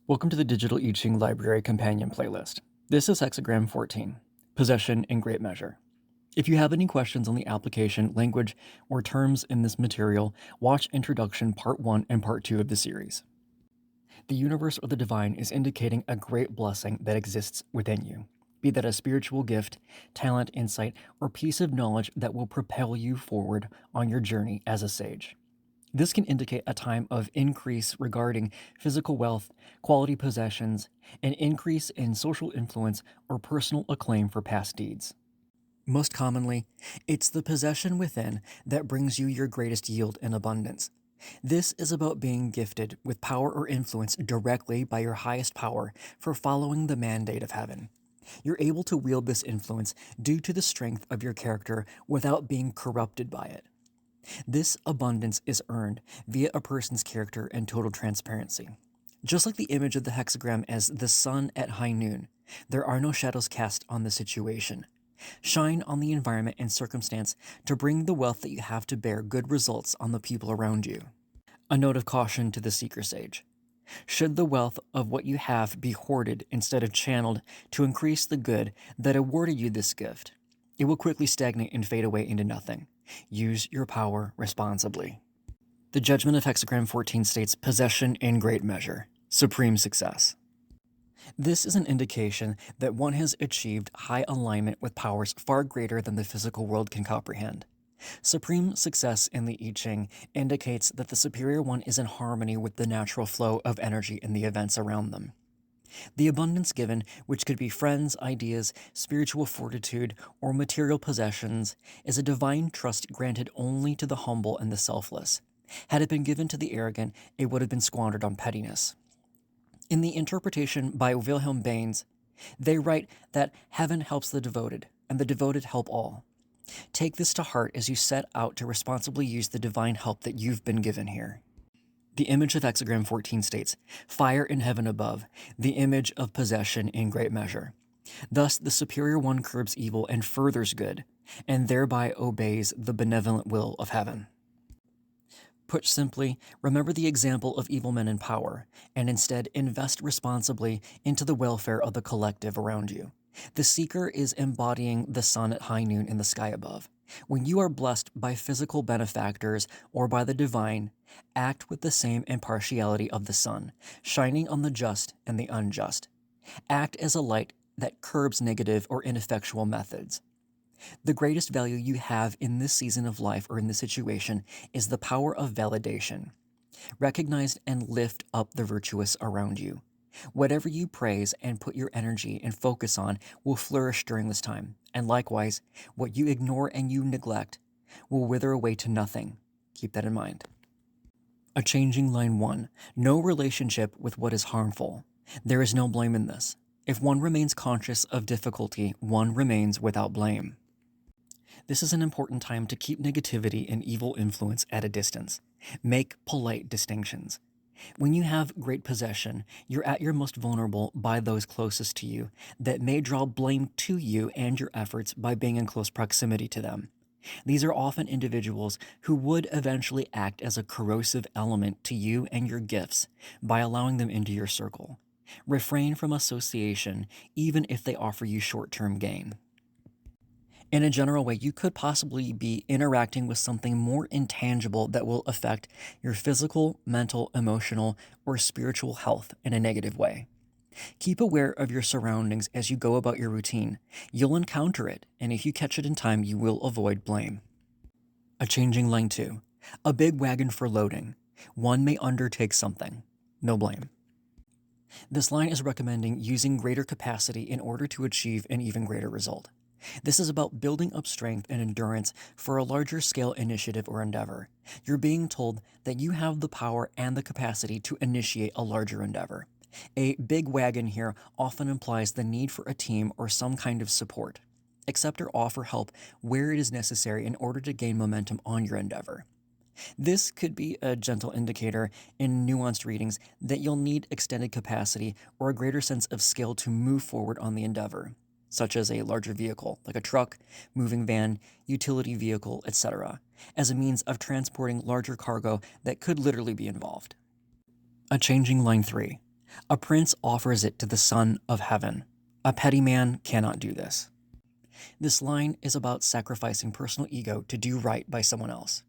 Welcome to the Digital I Ching Library Companion playlist. This is Hexagram 14, Possession in Great Measure. If you have any questions on the application, language, or terms in this material, watch Introduction Part 1 and Part 2 of the series. The universe or the divine is indicating a great blessing that exists within you, be that a spiritual gift, talent, insight, or piece of knowledge that will propel you forward on your journey as a sage. This can indicate a time of increase regarding physical wealth, quality possessions, an increase in social influence, or personal acclaim for past deeds. Most commonly, it's the possession within that brings you your greatest yield and abundance. This is about being gifted with power or influence directly by your highest power for following the mandate of heaven. You're able to wield this influence due to the strength of your character without being corrupted by it. This abundance is earned via a person's character and total transparency. Just like the image of the hexagram as the sun at high noon, there are no shadows cast on the situation. Shine on the environment and circumstance to bring the wealth that you have to bear good results on the people around you. A note of caution to the seeker sage. Should the wealth of what you have be hoarded instead of channeled to increase the good that awarded you this gift, it will quickly stagnate and fade away into nothing. Use your power responsibly. The judgment of Hexagram 14 states possession in great measure, supreme success. This is an indication that one has achieved high alignment with powers far greater than the physical world can comprehend. Supreme success in the I Ching indicates that the superior one is in harmony with the natural flow of energy in the events around them. The abundance given, which could be friends, ideas, spiritual fortitude, or material possessions, is a divine trust granted only to the humble and the selfless. Had it been given to the arrogant, it would have been squandered on pettiness. In the interpretation by Wilhelm Baines, they write that heaven helps the devoted, and the devoted help all. Take this to heart as you set out to responsibly use the divine help that you've been given here. The image of Hexagram 14 states, fire in heaven above, the image of possession in great measure. Thus, the superior one curbs evil and furthers good, and thereby obeys the benevolent will of heaven. Put simply, remember the example of evil men in power, and instead invest responsibly into the welfare of the collective around you. The seeker is embodying the sun at high noon in the sky above. When you are blessed by physical benefactors or by the divine, act with the same impartiality of the sun, shining on the just and the unjust. Act as a light that curbs negative or ineffectual methods. The greatest value you have in this season of life or in this situation is the power of validation. Recognize and lift up the virtuous around you. Whatever you praise and put your energy and focus on will flourish during this time, and likewise, what you ignore and you neglect will wither away to nothing. Keep that in mind. A changing line 1. No relationship with what is harmful. There is no blame in this. If one remains conscious of difficulty, one remains without blame. This is an important time to keep negativity and evil influence at a distance. Make polite distinctions. When you have great possession, you're at your most vulnerable by those closest to you that may draw blame to you and your efforts by being in close proximity to them. These are often individuals who would eventually act as a corrosive element to you and your gifts by allowing them into your circle. Refrain from association even if they offer you short-term gain. In a general way, you could possibly be interacting with something more intangible that will affect your physical, mental, emotional, or spiritual health in a negative way. Keep aware of your surroundings as you go about your routine. You'll encounter it, and if you catch it in time, you will avoid blame. A changing line 2. A big wagon for loading. One may undertake something. No blame. This line is recommending using greater capacity in order to achieve an even greater result. This is about building up strength and endurance for a larger scale initiative or endeavor. You're being told that you have the power and the capacity to initiate a larger endeavor. A big wagon here often implies the need for a team or some kind of support. Accept or offer help where it is necessary in order to gain momentum on your endeavor. This could be a gentle indicator in nuanced readings that you'll need extended capacity or a greater sense of skill to move forward on the endeavor, such as a larger vehicle, like a truck, moving van, utility vehicle, etc., as a means of transporting larger cargo that could literally be involved. A changing line 3. A prince offers it to the Son of Heaven. A petty man cannot do this. This line is about sacrificing personal ego to do right by someone else.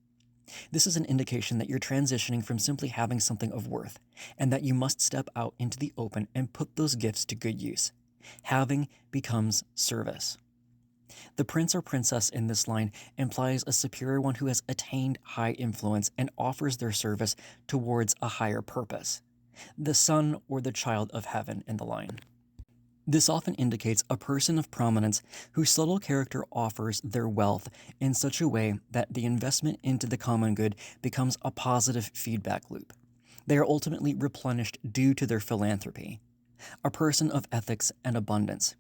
This is an indication that you're transitioning from simply having something of worth, and that you must step out into the open and put those gifts to good use. Having becomes service. The prince or princess in this line implies a superior one who has attained high influence and offers their service towards a higher purpose. The son or the child of heaven in the line. This often indicates a person of prominence whose subtle character offers their wealth in such a way that the investment into the common good becomes a positive feedback loop. They are ultimately replenished due to their philanthropy. A person of ethics and abundance.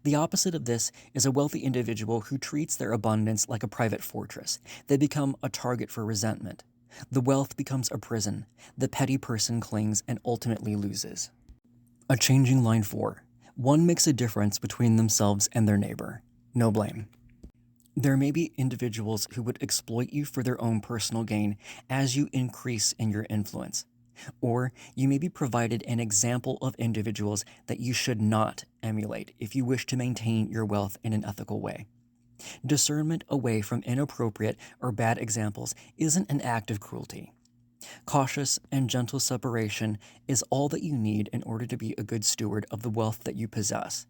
The opposite of this is a wealthy individual who treats their abundance like a private fortress. They become a target for resentment. The wealth becomes a prison. The petty person clings and ultimately loses. A changing line 4. One makes a difference between themselves and their neighbor. No blame. There may be individuals who would exploit you for their own personal gain as you increase in your influence. Or you may be provided an example of individuals that you should not emulate if you wish to maintain your wealth in an ethical way. Discernment away from inappropriate or bad examples isn't an act of cruelty. Cautious and gentle separation is all that you need in order to be a good steward of the wealth that you possess.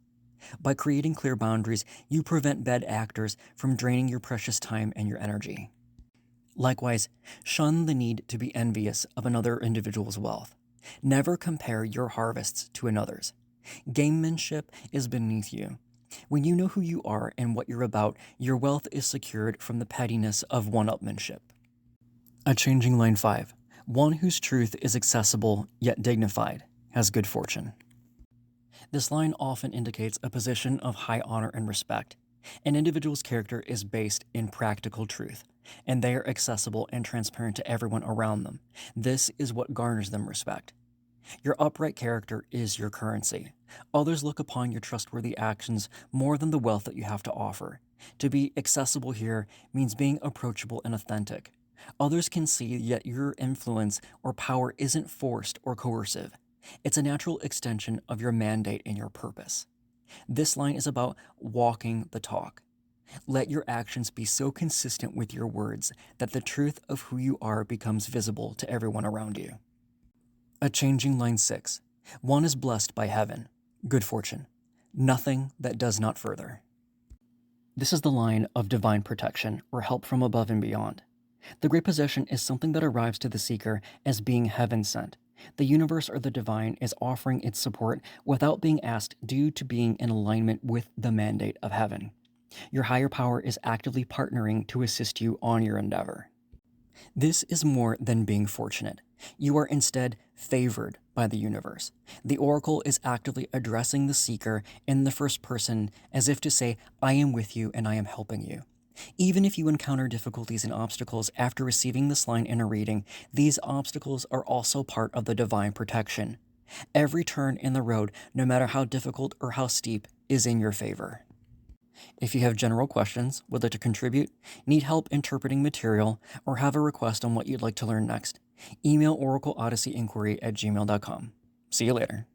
By creating clear boundaries, you prevent bad actors from draining your precious time and your energy. Likewise, shun the need to be envious of another individual's wealth. Never compare your harvests to another's. Gamemanship is beneath you. When you know who you are and what you're about, your wealth is secured from the pettiness of one-upmanship. A changing line 5. One whose truth is accessible yet dignified has good fortune. This line often indicates a position of high honor and respect. An individual's character is based in practical truth, and they are accessible and transparent to everyone around them. This is what garners them respect. Your upright character is your currency. Others look upon your trustworthy actions more than the wealth that you have to offer. To be accessible here means being approachable and authentic. Others can see yet your influence or power isn't forced or coercive. It's a natural extension of your mandate and your purpose. This line is about walking the talk. Let your actions be so consistent with your words that the truth of who you are becomes visible to everyone around you. A changing line 6. One is blessed by heaven. Good fortune. Nothing that does not further. This is the line of divine protection or help from above and beyond. The great possession is something that arrives to the seeker as being heaven sent. The universe or the divine is offering its support without being asked due to being in alignment with the mandate of heaven. Your higher power is actively partnering to assist you on your endeavor. This is more than being fortunate. You are instead favored by the universe. The oracle is actively addressing the seeker in the first person as if to say, I am with you and I am helping you. Even if you encounter difficulties and obstacles after receiving this line in a reading, these obstacles are also part of the divine protection. Every turn in the road, no matter how difficult or how steep, is in your favor. If you have general questions, would like to contribute, need help interpreting material, or have a request on what you'd like to learn next, email oracleodysseyinquiry@gmail.com. See you later.